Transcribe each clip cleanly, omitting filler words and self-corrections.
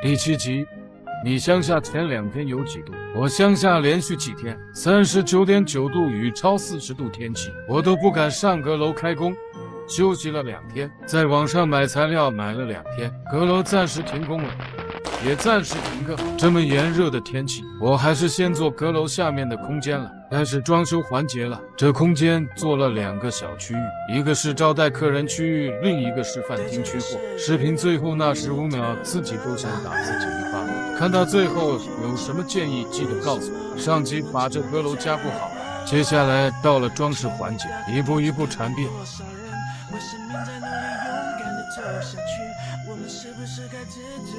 第7集，你乡下前2天有几度？我乡下连续几天39.9度与超40度天气，我都不敢上阁楼开工。休息了2天，在网上买材料买了2天，阁楼暂时停工了，也暂时停课。这么炎热的天气，我还是先做阁楼下面的空间了。开始装修环节了，这空间做了2个小区域，一个是招待客人区域，另一个是饭厅区货。视频最后那15秒，自己都想打自己一巴掌。看到最后有什么建议，记得告诉我。上集把这阁楼加固好了，接下来到了装饰环节，一步一步缠变。为生命在努力，勇敢地走下去，我们是不是该知足？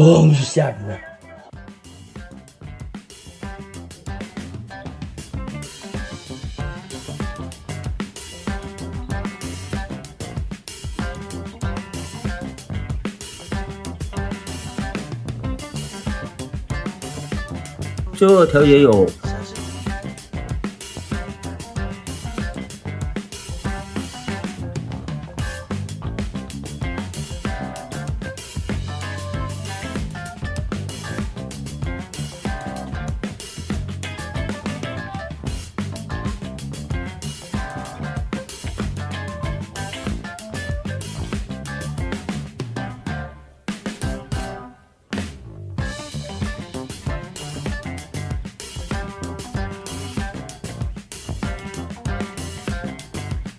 嘣一下子。这条也有。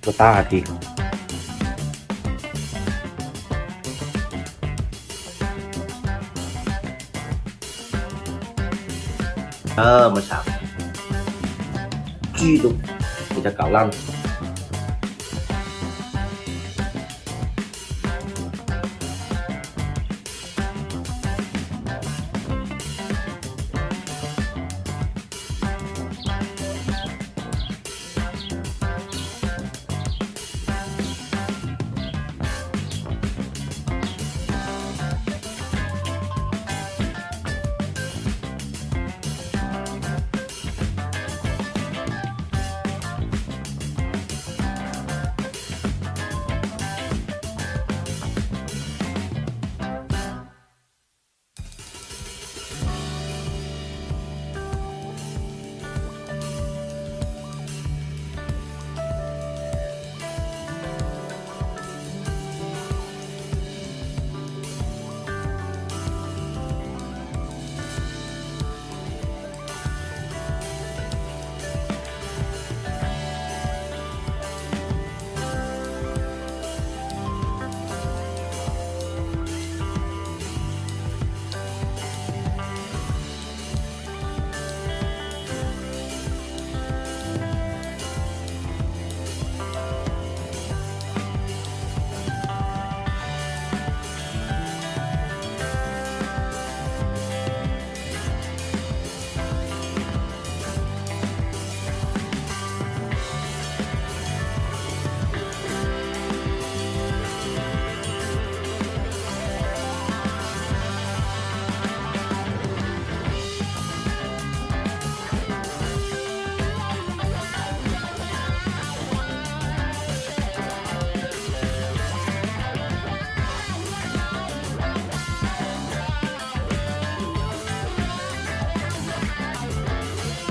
多大地？这么长，剧都给它搞烂了。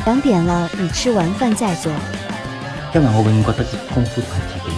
2點了，你吃完飯再做。因為我永遠覺得功夫都係自己。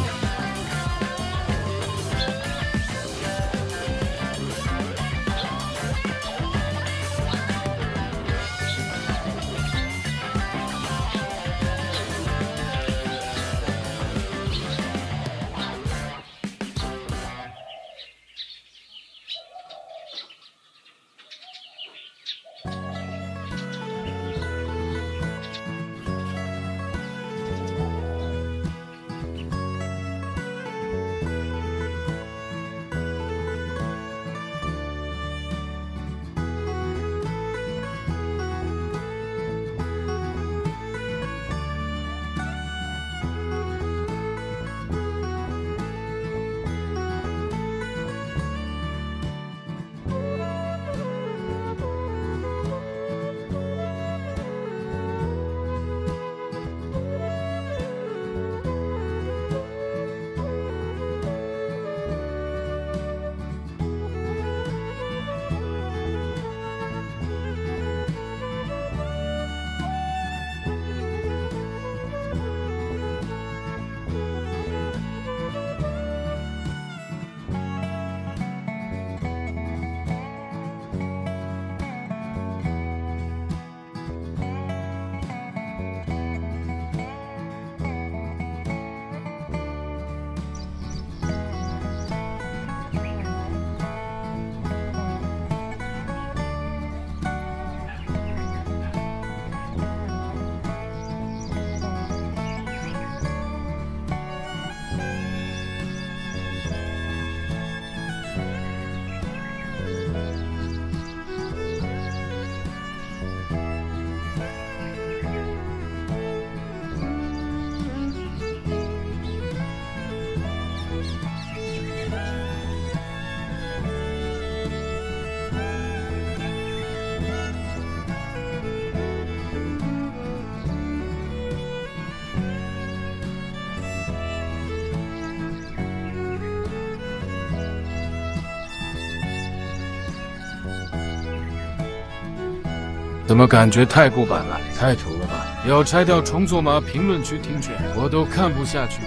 怎么感觉太古板了，太土了吧？要拆掉重做吗？评论区听劝，我都看不下去，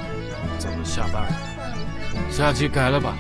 怎么下班？下期改了吧。